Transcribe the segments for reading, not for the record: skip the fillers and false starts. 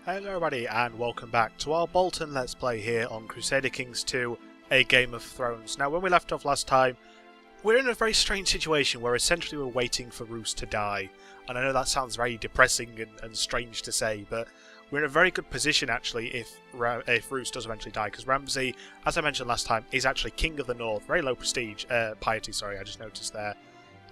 Hello everybody and welcome back to our Bolton Let's Play here on Crusader Kings 2, A Game of Thrones. Now when we left off last time, we're in a very strange situation where essentially we're waiting for Roose to die. And I know that sounds very depressing and strange to say, but we're in a very good position actually if Roose does eventually die, because Ramsay, as I mentioned last time, is actually King of the North. Very low prestige, piety, sorry, I just noticed there.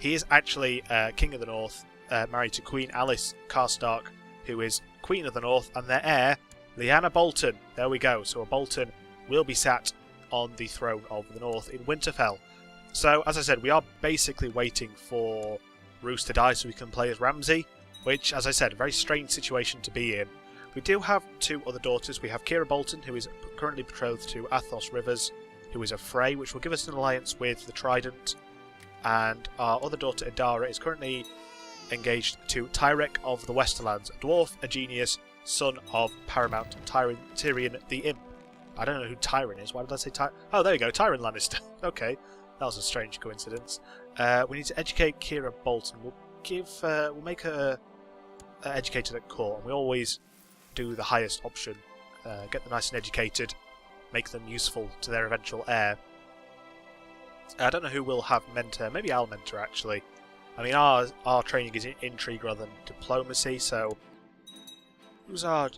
He is actually King of the North, married to Queen Alice Stalk, who is Queen of the North, and their heir, Lyanna Bolton. There we go. So a Bolton will be sat on the throne of the North in Winterfell. So, as I said, we are basically waiting for Roose to die so we can play as Ramsay, which, as I said, a very strange situation to be in. We do have two other daughters. We have Kira Bolton, who is currently betrothed to Athos Rivers, who is a Frey, which will give us an alliance with the Trident. And our other daughter, Adara, is currently engaged to Tyrek of the Westerlands, a dwarf, a genius, son of Paramount Tyrion the Imp. I don't know who Tyrion is. Why did I say Tyrion? Oh, there you go, Tyrion Lannister. Okay, that was a strange coincidence. We need to educate Kira Bolton. We'll make her educated at court, and we always do the highest option. Get them nice and educated, make them useful to their eventual heir. I don't know who will have mentor. Maybe I'll mentor actually. I mean, our training is in intrigue rather than diplomacy, so who's our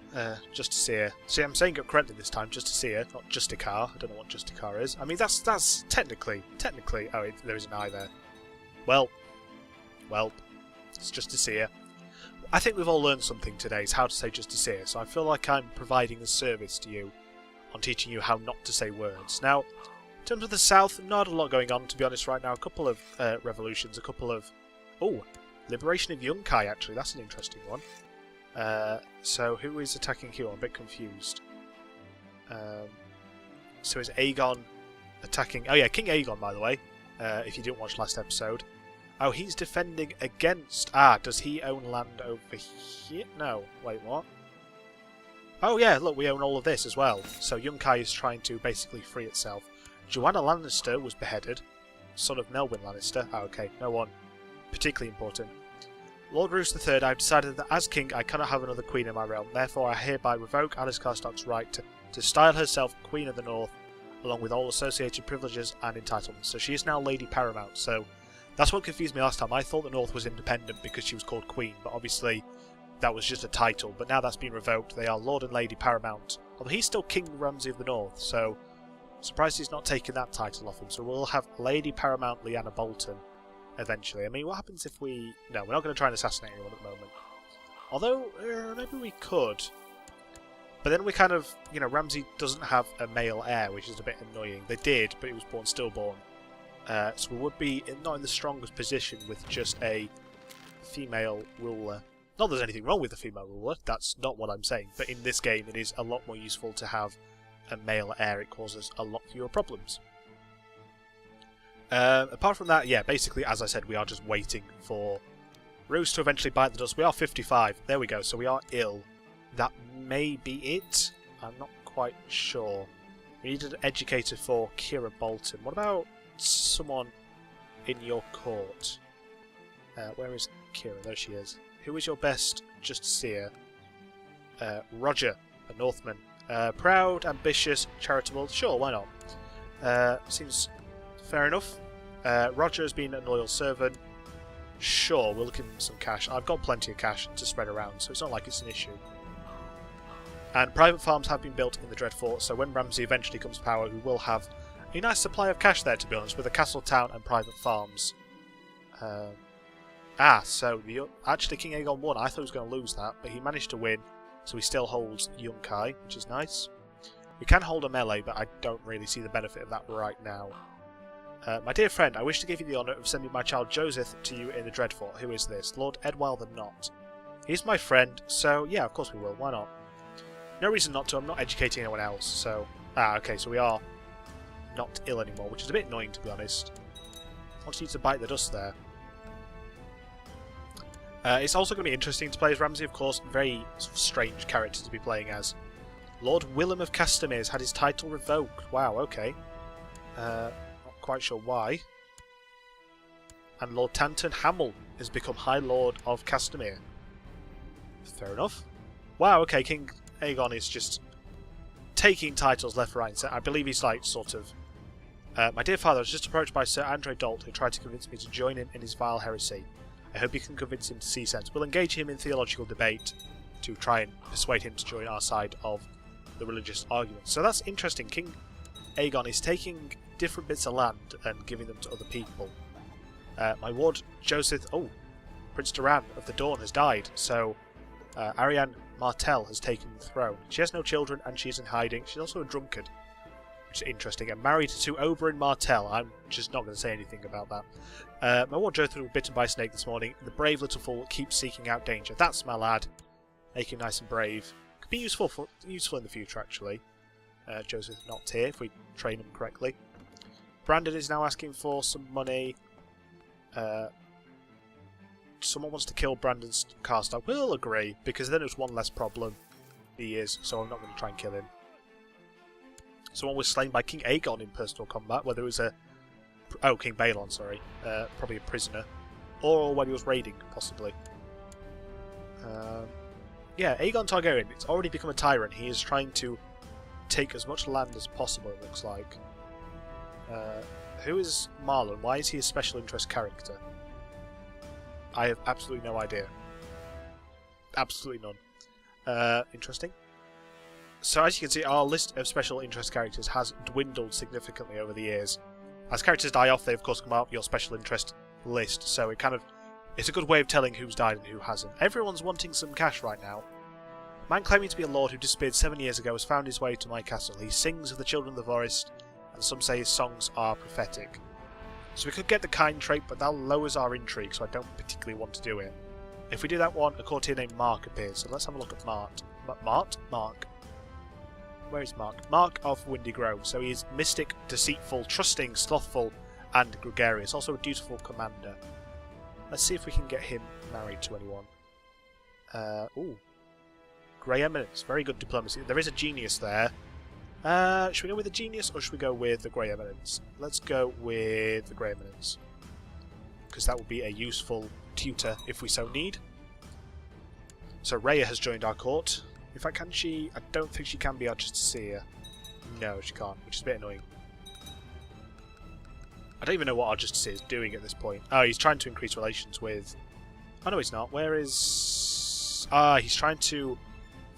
Justiciar? See, I'm saying it correctly this time, Justiciar, not Justicar. I don't know what Justicar is. I mean, that's technically. Oh, there is an I there. Well, it's Justiciar. I think we've all learned something today. Is how to say Justiciar. So I feel like I'm providing a service to you on teaching you how not to say words. Now, in terms of the south, not a lot going on, to be honest, right now. A couple of revolutions, a couple of... Oh, liberation of Yunkai, actually. That's an interesting one. So, who is attacking here? I'm a bit confused. So is Aegon attacking... Oh yeah, King Aegon, by the way, if you didn't watch last episode. Oh, he's defending against... Ah, does he own land over here? No. Wait, what? Oh yeah, look, we own all of this as well. So Yunkai is trying to basically free itself. Joanna Lannister was beheaded. Son of Melwyn Lannister. Oh, okay, no one particularly important. Lord Roose III, I have decided that as king I cannot have another queen in my realm. Therefore I hereby revoke Alice Carstark's right to style herself Queen of the North, along with all associated privileges and entitlements. So she is now Lady Paramount. So that's what confused me last time. I thought the North was independent because she was called Queen, but obviously that was just a title. But now that's been revoked. They are Lord and Lady Paramount. Although he's still King Ramsay of the North, so surprised he's not taken that title off him. So we'll have Lady Paramount Lyanna Bolton eventually. I mean, what happens if we... No, we're not going to try and assassinate anyone at the moment. Although, maybe we could. But then we kind of... You know, Ramsay doesn't have a male heir, which is a bit annoying. They did, but he was born stillborn. So we would be not in the strongest position with just a female ruler. Not that there's anything wrong with the female ruler, that's not what I'm saying. But in this game, it is a lot more useful to have a male heir. It causes a lot fewer problems. Apart from that, yeah, basically, as I said, we are just waiting for Roose to eventually bite the dust. We are 55. There we go. So we are ill. That may be it. I'm not quite sure. We need an educator for Kira Bolton. What about someone in your court? Where is Kira? There she is. Who is your best Justiciar? Roger, a Northman. Proud, ambitious, charitable. Sure, why not? Seems fair enough. Roger has been a loyal servant. Sure, we'll give him some cash. I've got plenty of cash to spread around, so it's not like it's an issue. And private farms have been built in the Dreadfort, so when Ramsay eventually comes to power, we will have a nice supply of cash there, to be honest, with a castle town and private farms. So actually King Aegon won. I thought he was going to lose that, but he managed to win, so he still holds Yunkai, which is nice. We can hold a melee, but I don't really see the benefit of that right now. My dear friend, I wish to give you the honour of sending my child Joseph to you in the Dreadfort. Who is this? Lord Edwyle the Knot. He's my friend, so yeah, of course we will. Why not? No reason not to. I'm not educating anyone else, so... okay, so we are not ill anymore, which is a bit annoying, to be honest. I just need to bite the dust there. It's also going to be interesting to play as Ramsay, of course. Very strange character to be playing as. Lord Willem of Castamir's had his title revoked. Wow, okay. Not quite sure why. And Lord Tanton Hamel has become High Lord of Castamere. Fair enough. Wow, okay, King Aegon is just taking titles left, right, and centre. I believe he's like sort of... my dear father was just approached by Sir Andre Dolt, who tried to convince me to join him in his vile heresy. I hope you can convince him to see sense. We'll engage him in theological debate to try and persuade him to join our side of the religious argument. So that's interesting. King Aegon is taking different bits of land and giving them to other people. My ward, Joseph... Oh, Prince Duran of the Dawn has died, so Arianne Martell has taken the throne. She has no children and she's in hiding. She's also a drunkard, which is interesting, and married to Oberyn Martell. I'm just not going to say anything about that. My ward Joseph was bitten by a snake this morning. The brave little fool keeps seeking out danger. That's my lad. Make him nice and brave. Could be useful in the future, actually. Joseph not here if we train him correctly. Brandon is now asking for some money. Someone wants to kill Brandon's cast. I will agree, because then it's one less problem. He is, so I'm not going to try and kill him. Someone was slain by King Aegon in personal combat, whether it was a... Oh, King Balon, sorry. Probably a prisoner. Or when he was raiding, possibly. Yeah, Aegon Targaryen, it's already become a tyrant. He is trying to take as much land as possible, it looks like. Who is Marlon? Why is he a special interest character? I have absolutely no idea. Absolutely none. Interesting. So as you can see, our list of special interest characters has dwindled significantly over the years. As characters die off, they of course come out of your special interest list, so it's a good way of telling who's died and who hasn't. Everyone's wanting some cash right now. Man claiming to be a lord who disappeared 7 years ago has found his way to my castle. He sings of the children of the forest, and some say his songs are prophetic. So we could get the kind trait, but that lowers our intrigue, so I don't particularly want to do it. If we do that one, a courtier named Mark appears, so let's have a look at Mart. Mark? Where is Mark? Mark of Windy Grove. So he is mystic, deceitful, trusting, slothful, and gregarious. Also a dutiful commander. Let's see if we can get him married to anyone. Ooh. Grey Eminence. Very good diplomacy. There is a genius there. Should we go with the genius or should we go with the Grey Eminence? Let's go with the Grey Eminence, because that would be a useful tutor if we so need. So Rhea has joined our court. In fact, can she? I don't think she can be our Justiciar. No, she can't, which is a bit annoying. I don't even know what our Justiciar is doing at this point. Oh, he's trying to increase relations with... Oh, no, he's not. Where is... Ah, he's trying to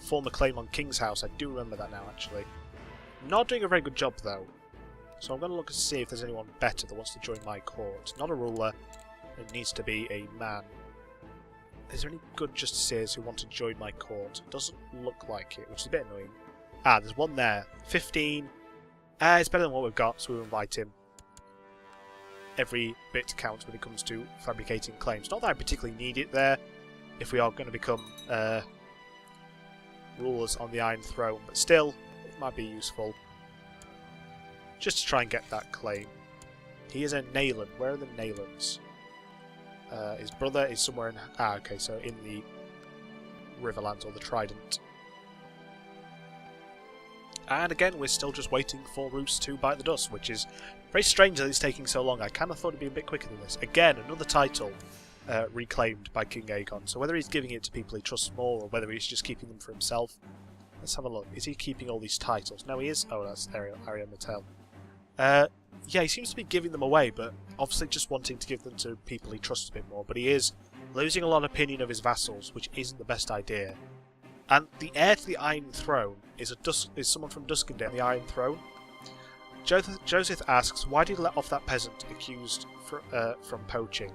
form a claim on King's House. I do remember that now, actually. Not doing a very good job, though. So I'm going to look and see if there's anyone better that wants to join my court. Not a ruler. It needs to be a man. Is there any good Justiciars who want to join my court? Doesn't look like it, which is a bit annoying. Ah, there's one there. 15. It's better than what we've got, so we'll invite him. Every bit counts when it comes to fabricating claims. Not that I particularly need it there, if we are going to become rulers on the Iron Throne, but still, it might be useful. Just to try and get that claim. He is a Nayland. Where are the Naylands? His brother is somewhere in... Ah, okay, so in the Riverlands, or the Trident. And again, we're still just waiting for Roose to bite the dust, which is very strange that it's taking so long. I kind of thought it'd be a bit quicker than this. Again, another title reclaimed by King Aegon. So whether he's giving it to people he trusts more, or whether he's just keeping them for himself. Let's have a look. Is he keeping all these titles? No, he is. Oh, that's Arianne Martell. Yeah, he seems to be giving them away, but obviously just wanting to give them to people he trusts a bit more. But he is losing a lot of opinion of his vassals, which isn't the best idea. And the heir to the Iron Throne is someone from Duskendale, the Iron Throne. Joseph asks, why did he let off that peasant accused from poaching?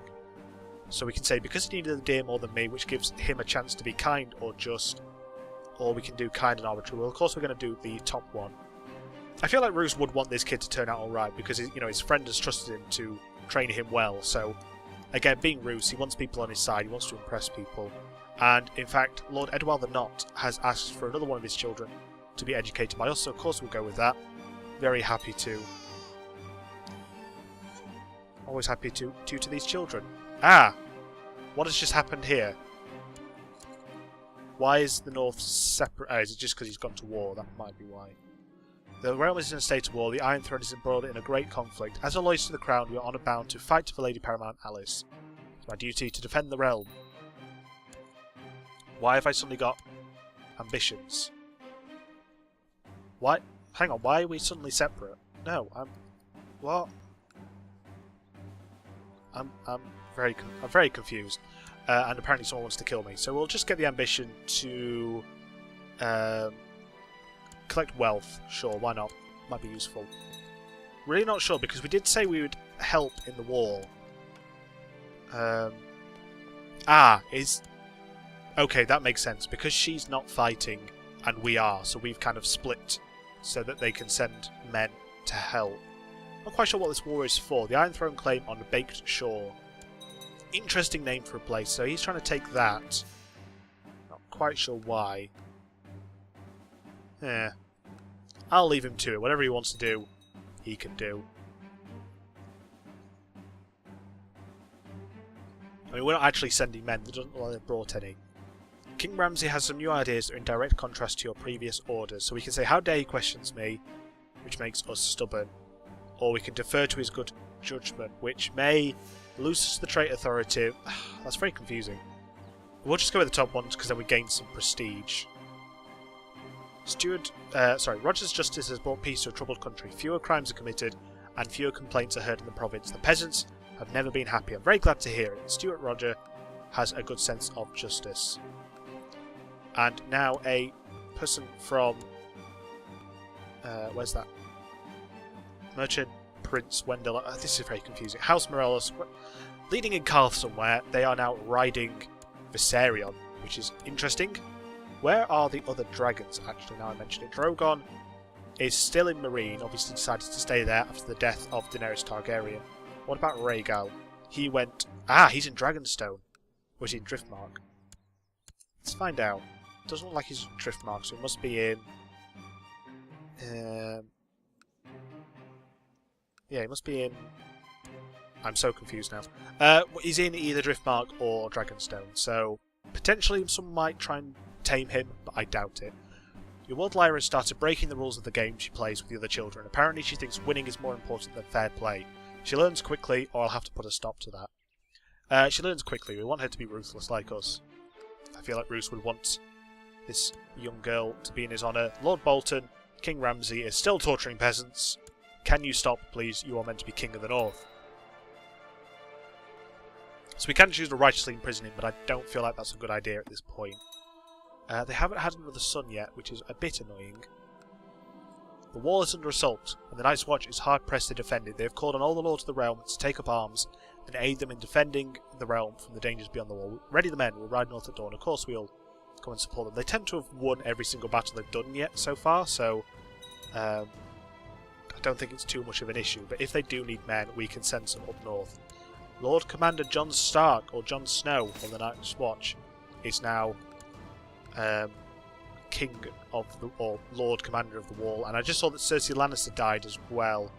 So we can say, because he needed the deer more than me, which gives him a chance to be kind or just, or we can do kind and arbitrary. Well, of course we're going to do the top one. I feel like Roose would want this kid to turn out alright, because his friend has trusted him to train him well. So, again, being Roose, he wants people on his side, he wants to impress people. And, in fact, Lord Edward the Knot has asked for another one of his children to be educated by us, so of course we'll go with that. Very happy to. Always happy to tutor these children. Ah! What has just happened here? Why is the North separate? Oh, is it just because he's gone to war? That might be why. The realm is in a state of war. The Iron Throne is embroiled in a great conflict. As a loyalty to the crown, we are honour bound to fight for Lady Paramount Alice. It's my duty to defend the realm. Why have I suddenly got ambitions? Why? Hang on, why are we suddenly separate? No, what? I'm very confused. And apparently someone wants to kill me. So we'll just get the ambition to collect wealth. Sure, why not? Might be useful. Really not sure, because we did say we would help in the war. Okay, that makes sense. Because she's not fighting, and we are, so we've kind of split so that they can send men to help. Not quite sure what this war is for. The Iron Throne claim on the Baked Shore. Interesting name for a place, so he's trying to take that. Not quite sure why. I'll leave him to it. Whatever he wants to do, he can do. I mean, we're not actually sending men. They don't look like they brought any. King Ramsay has some new ideas that are in direct contrast to your previous orders, so we can say, how dare he questions me, which makes us stubborn. Or we can defer to his good judgment, which may lose the trait authoritative. That's very confusing. We'll just go with the top ones because then we gain some prestige. Roger's justice has brought peace to a troubled country. Fewer crimes are committed and fewer complaints are heard in the province. The peasants have never been happy. I'm very glad to hear it. Stuart Roger has a good sense of justice. And now a person from... where's that? Merchant Prince Wendell. This is very confusing. House Morelos. Leading in Carth somewhere. They are now riding Viserion, which is interesting. Where are the other dragons? Actually, now I mentioned it. Drogon is still in Marine. Obviously decided to stay there after the death of Daenerys Targaryen. What about Rhaegal? He went... he's in Dragonstone. Or is he in Driftmark? Let's find out. Doesn't look like he's in Driftmark, so he must be in... yeah, he must be in... I'm so confused now. He's in either Driftmark or Dragonstone, so potentially someone might try and tame him, but I doubt it. Your World Lyra has started breaking the rules of the game she plays with the other children. Apparently she thinks winning is more important than fair play. She learns quickly, or I'll have to put a stop to that. She learns quickly. We want her to be ruthless like us. I feel like Roose would want this young girl to be in his honour. Lord Bolton, King Ramsay, is still torturing peasants. Can you stop, please? You are meant to be King of the North. So we can choose to righteously imprison him, but I don't feel like that's a good idea at this point. They haven't had another son yet, which is a bit annoying. The wall is under assault, and the Night's Watch is hard-pressed to defend it. They have called on all the lords of the realm to take up arms and aid them in defending the realm from the dangers beyond the wall. Ready the men, we'll ride north at dawn. Of course we'll go and support them. They tend to have won every single battle they've done yet so far, so I don't think it's too much of an issue. But if they do need men, we can send some up north. Lord Commander Jon Stark, or Jon Snow of the Night's Watch, is now King of the, or Lord Commander of the Wall, and I just saw that Cersei Lannister died as well,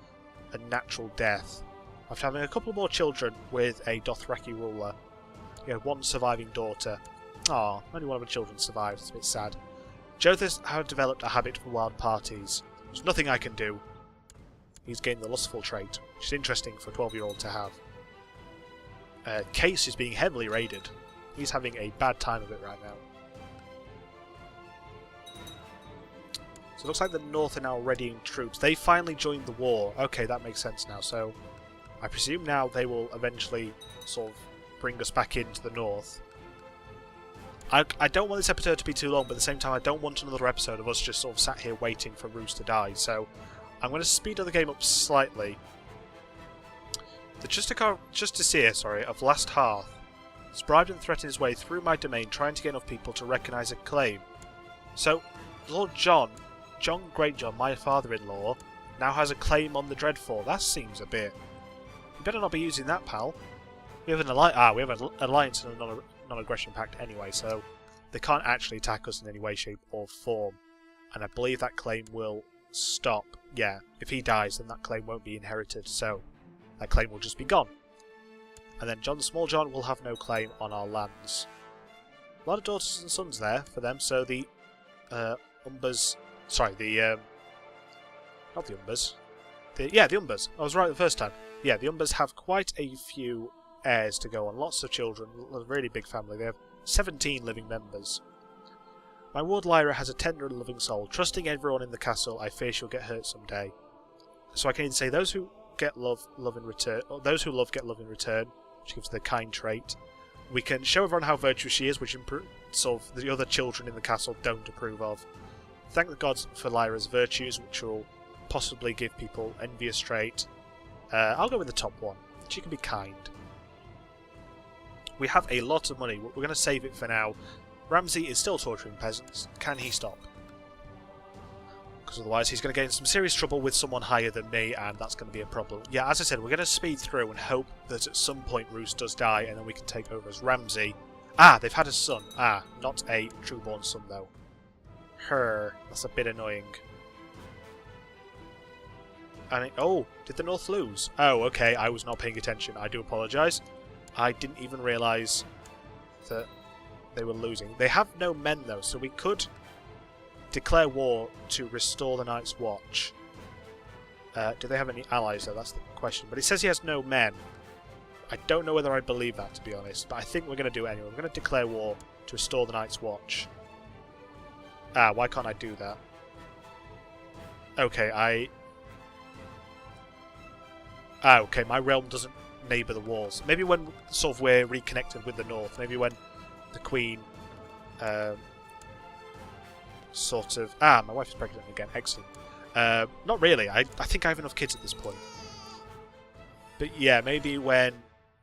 a natural death, after having a couple more children with a Dothraki ruler. You had one surviving daughter. Only one of her children survived, it's a bit sad. Jothas had developed a habit for wild parties. There's nothing I can do. He's gained the lustful trait, which is interesting for a 12-year-old to have. Case is being heavily raided. He's having a bad time of it right now. So it looks like the North are now readying troops. They finally joined the war. Okay, that makes sense now. So I presume now they will eventually sort of bring us back into the North. I don't want this episode to be too long, but at the same time I don't want another episode of us just sort of sat here waiting for Roose to die. So I'm going to speed the game up slightly. The Justiciar, of Last Hearth has bribed and threatened his way through my domain, trying to get enough people to recognise a claim. So Lord John Greatjon, my father-in-law, now has a claim on the Dreadfort. That seems a bit... You better not be using that, pal. We have an alliance and a non-aggression pact anyway, so they can't actually attack us in any way, shape or form. And I believe that claim will stop. Yeah, if he dies, then that claim won't be inherited, so that claim will just be gone. And then Small John will have no claim on our lands. A lot of daughters and sons there for them, so the Umbers... Sorry, not the Umbers. The Umbers. I was right the first time. Yeah, the Umbers have quite a few heirs to go on. Lots of children. A really big family. They have 17 living members. My ward Lyra has a tender and loving soul. Trusting everyone in the castle, I fear she'll get hurt someday. So I can either say those who get love in return, or those who love get love in return, which gives the kind trait. We can show everyone how virtuous she is, which sort of the other children in the castle don't approve of. Thank the gods for Lyra's virtues, which will possibly give people envious trait. I'll go with the top one. She can be kind. We have a lot of money. We're going to save it for now. Ramsay is still torturing peasants. Can he stop? Because otherwise he's going to get in some serious trouble with someone higher than me, and that's going to be a problem. Yeah, as I said, we're going to speed through and hope that at some point Roose does die, and then we can take over as Ramsay. Ah, they've had a son. Ah, not a trueborn son, though. That's a bit annoying. And oh, did the North lose? Oh, okay, I was not paying attention. I do apologise. I didn't even realise that they were losing. They have no men, though, so we could declare war to restore the Night's Watch. Do they have any allies, though? That's the question. But it says he has no men. I don't know whether I believe that, to be honest, but I think we're going to do it anyway. We're going to declare war to restore the Night's Watch. Ah, why can't I do that? Okay, okay, my realm doesn't neighbour the walls. Maybe when sort of we're reconnected with the North. Maybe when the Queen sort of... Ah, my wife is pregnant again. Excellent. Not really. I think I have enough kids at this point. But yeah, maybe when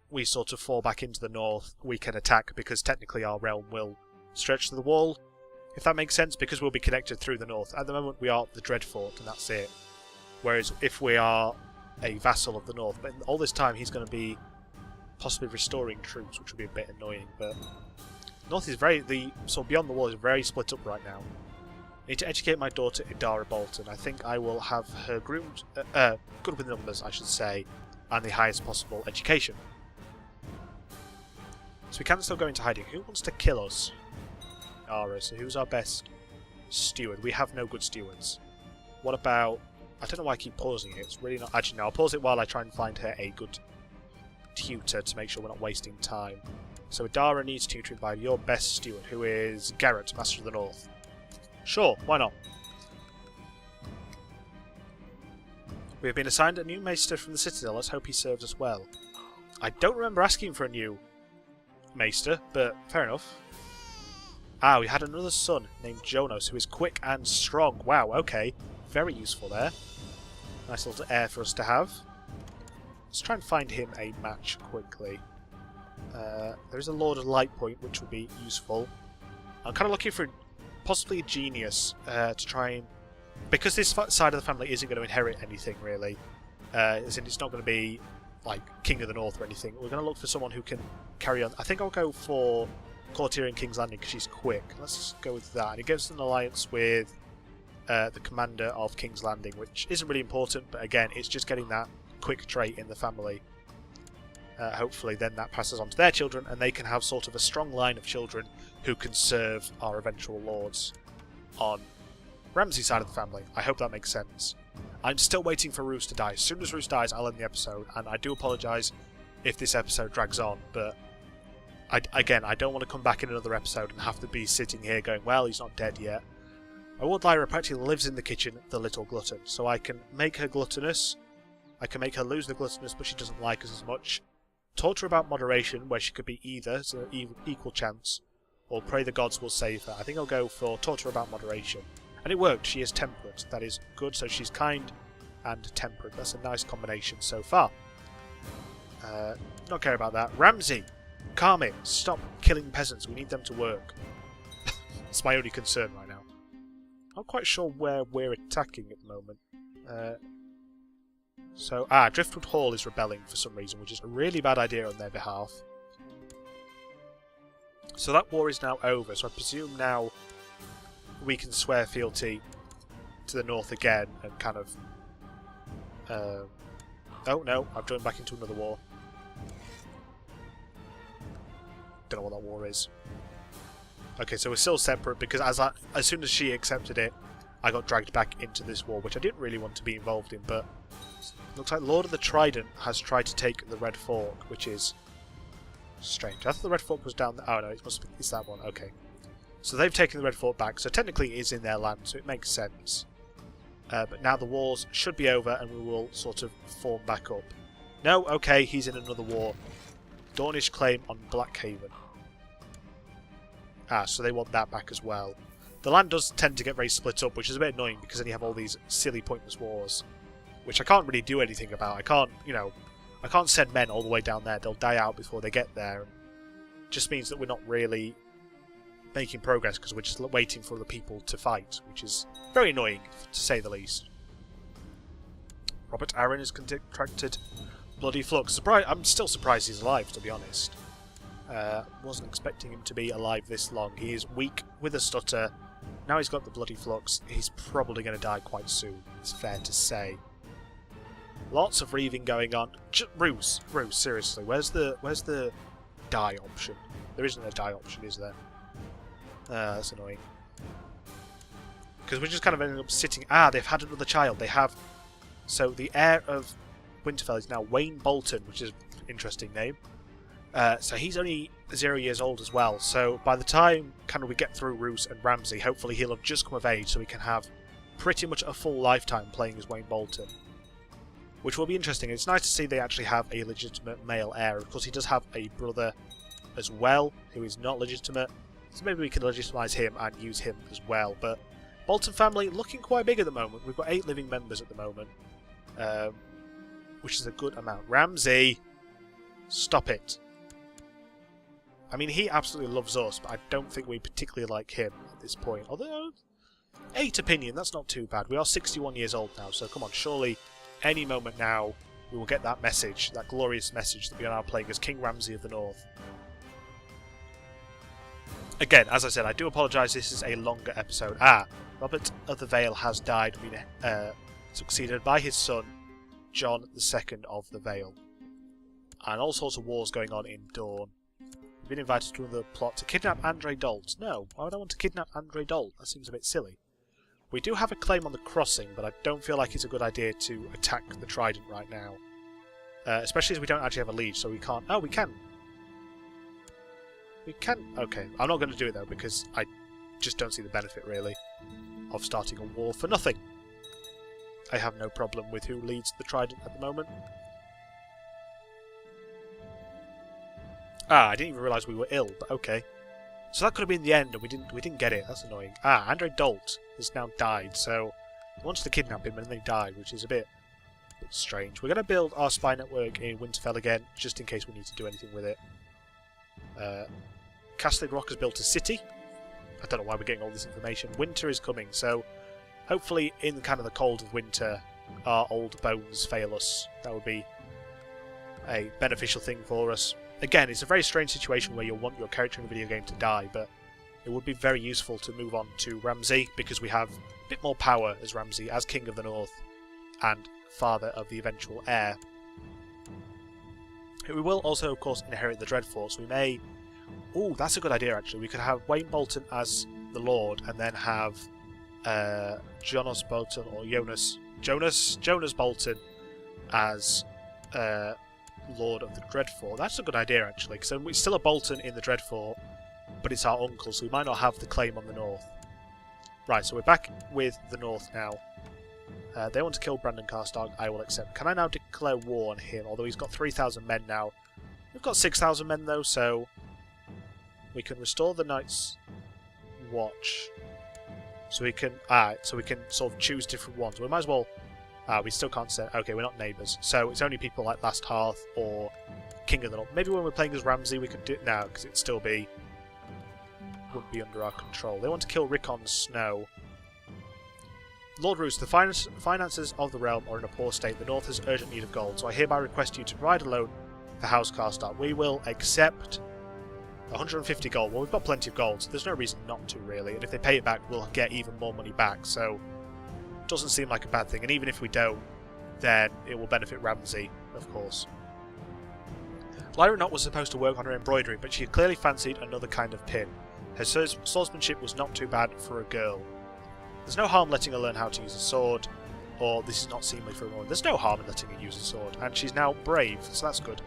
we sort of fall back into the North, we can attack, because technically our realm will stretch to the wall, if that makes sense, because we'll be connected through the North. At the moment we are the Dreadfort, and that's it. Whereas if we are a vassal of the North, but all this time he's going to be possibly restoring troops, which will be a bit annoying, but North is so beyond the wall is very split up right now. I need to educate my daughter Idara Bolton. I think I will have her groomed, good with numbers, I should say, and the highest possible education. So we can still go into hiding. Who wants to kill us? Ara, so who's our best steward? We have no good stewards. What about... I don't know why I keep pausing it. It's really not... Actually, no, I'll pause it while I try and find her a good tutor to make sure we're not wasting time. So Idara needs tutoring by your best steward, who is Garrett, Master of the North. Sure, why not? We have been assigned a new maester from the Citadel. Let's hope he serves us well. I don't remember asking for a new maester, but fair enough. Ah, we had another son named Jonas, who is quick and strong. Wow, okay. Very useful there. Nice little heir for us to have. Let's try and find him a match quickly. There is a Lord of Light Point, which would be useful. I'm kind of looking for possibly a genius to try and... Because this side of the family isn't going to inherit anything, really. As in, it's not going to be, like, King of the North or anything. We're going to look for someone who can carry on. I think I'll go for Courtier in King's Landing, because she's quick. Let's go with that. And it gives us an alliance with the commander of King's Landing, which isn't really important, but again, it's just getting that quick trait in the family. Hopefully then that passes on to their children, and they can have sort of a strong line of children who can serve our eventual lords on Ramsay's side of the family. I hope that makes sense. I'm still waiting for Roose to die. As soon as Roose dies, I'll end the episode, and I do apologise if this episode drags on, but again, I don't want to come back in another episode and have to be sitting here going, well, he's not dead yet. My ward Lyra practically lives in the kitchen, the little glutton, so I can make her gluttonous, I can make her lose the gluttonous, but she doesn't like us as much. Talk to her about moderation, where she could be either, so equal chance, or pray the gods will save her. I think I'll go for talk to her about moderation. And it worked, she is temperate, that is good, so she's kind and temperate. That's a nice combination so far. Not care about that. Ramsay! Calm it! Stop killing peasants, we need them to work. It's my only concern right now. Not quite sure where we're attacking at the moment. Driftwood Hall is rebelling for some reason, which is a really bad idea on their behalf. So that war is now over, so I presume now we can swear fealty to the North again and kind of... oh no, I've joined back into another war. Don't know what that war is. Okay, so we're still separate because as soon as she accepted it, I got dragged back into this war, which I didn't really want to be involved in, but looks like Lord of the Trident has tried to take the Red Fork, which is strange. I thought the Red Fork was down there. Oh no, it's that one. Okay. So they've taken the Red Fort back, so technically it is in their land, so it makes sense. But now the wars should be over and we will sort of form back up. No, okay, he's in another war. Dornish claim on Blackhaven. Ah, so they want that back as well. The land does tend to get very split up, which is a bit annoying because then you have all these silly pointless wars, which I can't really do anything about. I can't, you know, I can't send men all the way down there. They'll die out before they get there. And it just means that we're not really making progress because we're just waiting for the people to fight, which is very annoying, to say the least. Robert Arryn has contracted bloody flux. I'm still surprised he's alive, to be honest. Wasn't expecting him to be alive this long. He is weak with a stutter. Now he's got the bloody flux. He's probably going to die quite soon, it's fair to say. Lots of reaving going on. Roos, seriously, where's the die option? There isn't a die option, is there? That's annoying. Because we're just kind of ending up sitting... Ah, they've had another child. They have... So the heir of Winterfell is now Wayne Bolton, which is an interesting name. So he's only 0 years old as well. So by the time kind of we get through Roose and Ramsay, hopefully he'll have just come of age so we can have pretty much a full lifetime playing as Wayne Bolton. Which will be interesting. It's nice to see they actually have a legitimate male heir. Of course, he does have a brother as well, who is not legitimate. So maybe we can legitimise him and use him as well. But Bolton family looking quite big at the moment. We've got 8 living members at the moment, which is a good amount. Ramsay, stop it. I mean, he absolutely loves us, but I don't think we particularly like him at this point. Although, 8 opinion, that's not too bad. We are 61 years old now, so come on, surely any moment now we will get that message, that glorious message that we are now playing as King Ramsay of the North. Again, as I said, I do apologise, this is a longer episode. Robert of the Vale has died and been succeeded by his son, John II of the Vale. And all sorts of wars going on in Dorne. We've been invited to another plot to kidnap Andre Dolt. No, why would I want to kidnap Andre Dolt? That seems a bit silly. We do have a claim on the crossing, but I don't feel like it's a good idea to attack the Trident right now. Especially as we don't actually have a liege, so we can't... Oh, we can! We can... Okay, I'm not going to do it though, because I just don't see the benefit, really, of starting a war for nothing. I have no problem with who leads the Trident at the moment. I didn't even realise we were ill, but okay. So that could have been the end, and we didn't get it. That's annoying. Andre Dolt has now died, so he wants to kidnap him, and then he died, which is a bit strange. We're going to build our spy network in Winterfell again, just in case we need to do anything with it. Castle Rock has built a city. I don't know why we're getting all this information. Winter is coming, so hopefully in kind of the cold of winter, our old bones fail us. That would be a beneficial thing for us. Again, it's a very strange situation where you'll want your character in a video game to die, but it would be very useful to move on to Ramsay, because we have a bit more power as Ramsay, as King of the North, and father of the eventual heir. We will also, of course, inherit the Dreadfort, so we may... Ooh, that's a good idea, actually. We could have Wayne Bolton as the Lord, and then have Jonas Bolton, or Jonas Bolton as... Lord of the Dreadfort. That's a good idea, actually, because we're still a Bolton in the Dreadfort, but it's our uncle, so we might not have the claim on the North. Right, so we're back with the North now. They want to kill Brandon Carstark, I will accept. Can I now declare war on him, although he's got 3,000 men now? We've got 6,000 men, though, so we can restore the Night's Watch. So we can sort of choose different ones. We might as well... we still can't say... Okay, we're not neighbours. So it's only people like Last Hearth or King of the North. Maybe when we're playing as Ramsay we could do it now, because it'd still be... wouldn't be under our control. They want to kill Rickon Snow. Lord Roose, the finances of the realm are in a poor state. The North has urgent need of gold, so I hereby request you to provide a loan for House Karstark. We will accept 150 gold. Well, we've got plenty of gold, so there's no reason not to, really. And if they pay it back, we'll get even more money back, so... doesn't seem like a bad thing, and even if we don't, then it will benefit Ramsay, of course. Lyra Knott was supposed to work on her embroidery, but she clearly fancied another kind of pin. Her swordsmanship was not too bad for a girl. There's no harm letting her learn how to use a sword, or this is not seemly for a woman. There's no harm in letting her use a sword, and she's now brave, so that's good.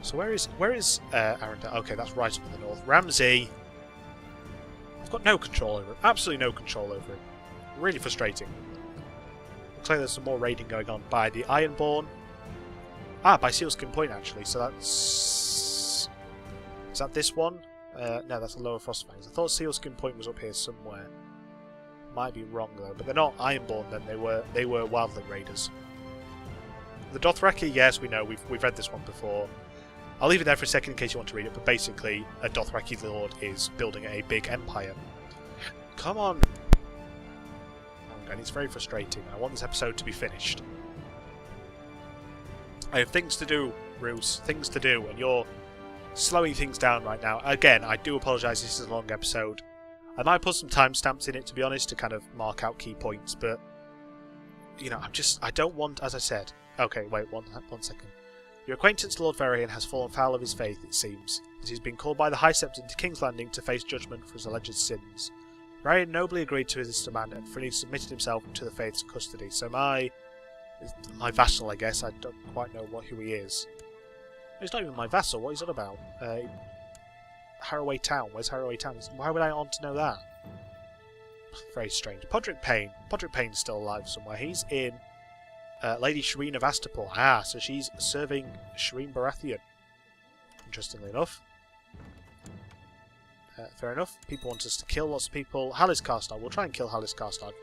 So where is Arendelle? Okay, that's right up in the north. Ramsey. I've got no control over it. Absolutely no control over it. Really frustrating. Looks like there's some more raiding going on by the Ironborn. Ah, by Sealskin Point actually. So that's... Is that this one? No, that's the Lower Frostfangs. I thought Sealskin Point was up here somewhere. Might be wrong though, but they're not Ironborn then. They were Wildling Raiders. The Dothraki, yes, we know. We've read this one before. I'll leave it there for a second in case you want to read it, but basically, a Dothraki lord is building a big empire. Come on! And it's very frustrating. I want this episode to be finished. I have things to do, Roos. Things to do, and you're slowing things down right now. Again, I do apologise, this is a long episode. I might put some timestamps in it, to be honest, to kind of mark out key points, but... You know, I don't want, as I said... Okay, wait, one second. Your acquaintance Lord Varian has fallen foul of his faith, it seems, as he's been called by the High Septon to King's Landing to face judgment for his alleged sins. Varian nobly agreed to this demand and freely submitted himself to the faith's custody, so my vassal, I guess, I don't quite know who he is. He's not even my vassal, what is that about? Harroway Town, where's Harroway Town? Why would I want to know that? Very strange. Podrick Payne. Podrick Payne's still alive somewhere. He's in Lady Shireen of Astapor. Ah, so she's serving Shireen Baratheon. Interestingly enough. Fair enough. People want us to kill lots of people. Hallis Karstark. We'll try and kill Hallis Karstark.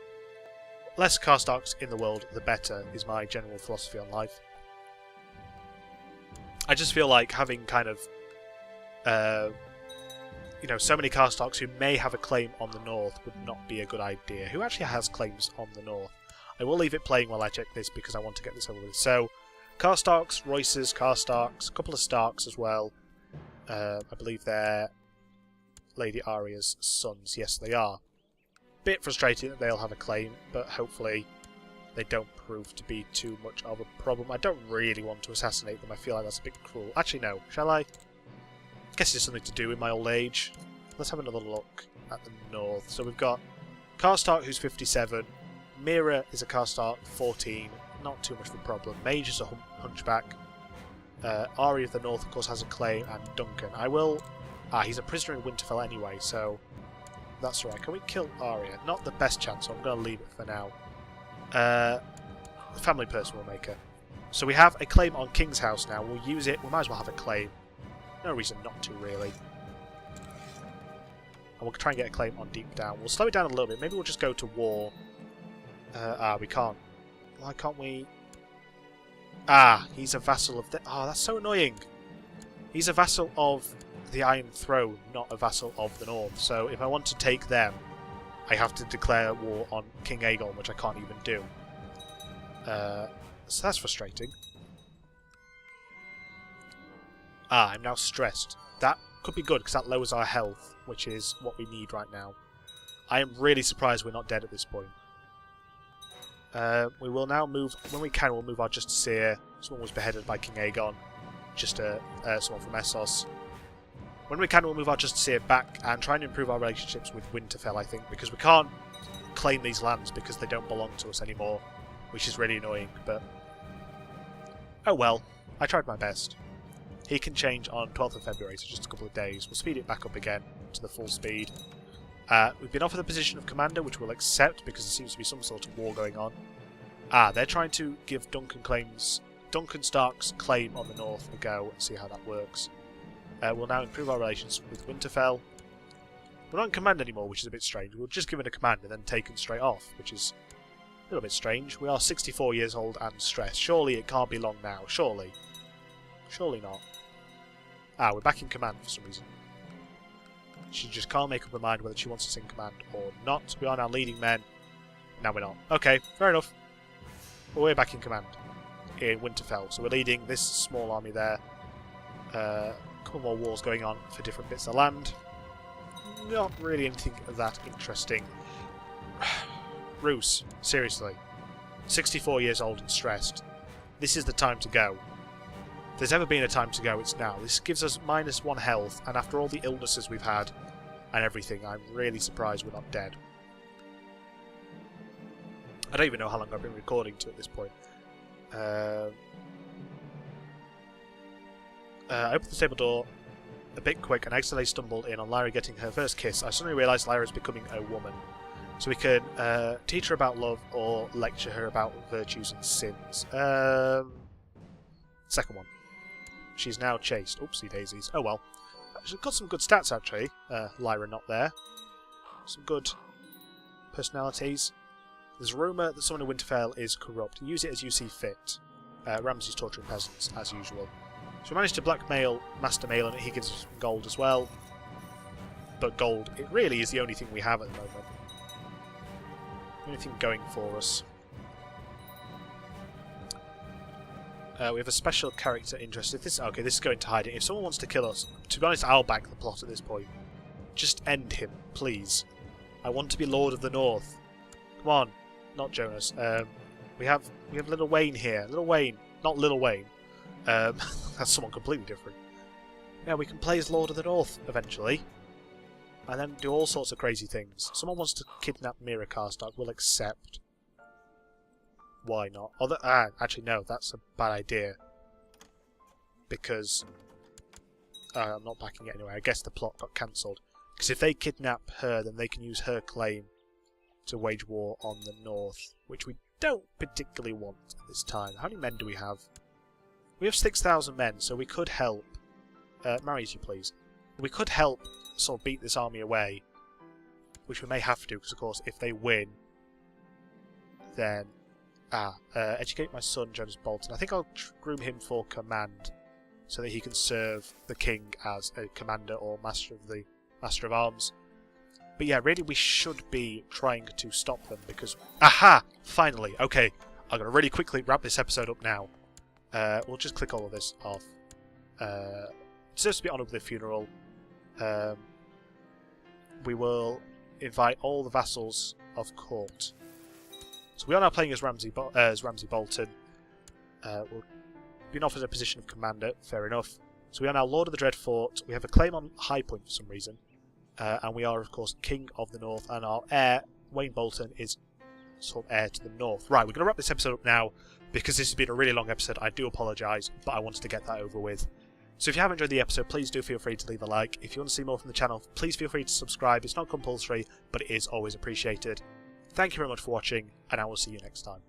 Less Karstarks in the world, the better, is my general philosophy on life. I just feel like having kind of, you know, so many Karstarks who may have a claim on the north would not be a good idea. Who actually has claims on the north? I will leave it playing while I check this because I want to get this over with. So, Karstarks, Royces, Karstarks, a couple of Starks as well. I believe they're Lady Arya's sons. Yes, they are. Bit frustrating that they'll have a claim, but hopefully they don't prove to be too much of a problem. I don't really want to assassinate them. I feel like that's a bit cruel. Actually, no. Shall I? Guess it's something to do in my old age. Let's have another look at the north. So we've got Karstark, who's 57. Mira is a Karstark, 14. Not too much of a problem. Mage is a hunchback. Arya of the North, of course, has a claim. And Duncan. I will... Ah, he's a prisoner in Winterfell anyway, so... That's alright. Can we kill Arya? Not the best chance, so I'm going to leave it for now. Family person will make her. So we have a claim on King's House now. We'll use it. We might as well have a claim. No reason not to, really. And we'll try and get a claim on Deep Down. We'll slow it down a little bit. Maybe we'll just go to war. We can't. Why can't we... Ah, he's a vassal of the... Oh, that's so annoying. He's a vassal of the Iron Throne, not a vassal of the North. So if I want to take them, I have to declare war on King Aegon, which I can't even do. So that's frustrating. Ah, I'm now stressed. That could be good, because that lowers our health, which is what we need right now. I am really surprised we're not dead at this point. We will now move, when we can, we'll move our Justiciar. Someone was beheaded by King Aegon. Just someone from Essos. When we can, we'll move our Justiciar back and try and improve our relationships with Winterfell, I think, because we can't claim these lands because they don't belong to us anymore, which is really annoying, but... Oh well, I tried my best. He can change on 12th of February, so just a couple of days. We'll speed it back up again to the full speed. We've been offered the position of commander, which we'll accept because there seems to be some sort of war going on. Ah, they're trying to give Duncan Stark's claim on the north a go and see how that works. We'll now improve our relations with Winterfell. We're not in command anymore, which is a bit strange. We were just given a command and then taken straight off, which is a little bit strange. We are 64 years old and stressed. Surely it can't be long now. Surely. Surely not. Ah, we're back in command for some reason. She just can't make up her mind whether she wants us in command or not. We are now leading men. Now we're not. Okay, fair enough. But we're back in command in Winterfell. So we're leading this small army there. A couple more wars going on for different bits of land. Not really anything that interesting. Roos, seriously. 64 years old and stressed. This is the time to go. If there's ever been a time to go, it's now. This gives us -1 health, and after all the illnesses we've had and everything, I'm really surprised we're not dead. I don't even know how long I've been recording to at this point. I opened the stable door a bit quick and accidentally stumbled in on Lyra getting her first kiss. I suddenly realised Lyra is becoming a woman. So we can teach her about love or lecture her about virtues and sins. Second one. She's now chaste. Oopsie daisies. Oh well. She's got some good stats actually. Lyra not there. Some good personalities. There's a rumour that someone in Winterfell is corrupt. Use it as you see fit. Ramsay's torturing peasants, as usual. So we managed to blackmail Master Mail and he gives us gold as well. But gold, it really is the only thing we have at the moment. The only thing going for us. We have a special character interested. This is going to hide it. If someone wants to kill us, to be honest, I'll back the plot at this point. Just end him, please. I want to be Lord of the North. Come on, not Jonas. We have Little Wayne here. Little Wayne, not Little Wayne. That's someone completely different. Yeah, we can play as Lord of the North eventually, and then do all sorts of crazy things. Someone wants to kidnap Mira Karstark. We'll accept. Why not? Actually, no, that's a bad idea. Because I'm not backing it anyway. I guess the plot got cancelled. Because if they kidnap her, then they can use her claim to wage war on the North, which we don't particularly want at this time. How many men do we have? We have 6,000 men, so we could help. Marry as you please. We could help sort of beat this army away, which we may have to, because of course, if they win, then educate my son, Jonas Bolton. I think I'll groom him for command, so that he can serve the king as a commander or master of arms. But yeah, really, we should be trying to stop them because aha! Finally, okay. I'm gonna really quickly wrap this episode up now. We'll just click all of this off. It deserves to be honoured with a funeral. We will invite all the vassals of court. So we are now playing as Ramsay Bolton. We've been offered a position of commander, fair enough. So we are now Lord of the Dreadfort. We have a claim on High Point for some reason. And we are, of course, King of the North. And our heir, Wayne Bolton, is sort of heir to the North. Right, we're going to wrap this episode up now, because this has been a really long episode. I do apologise, but I wanted to get that over with. So if you have enjoyed the episode, please do feel free to leave a like. If you want to see more from the channel, please feel free to subscribe. It's not compulsory, but it is always appreciated. Thank you very much for watching, and I will see you next time.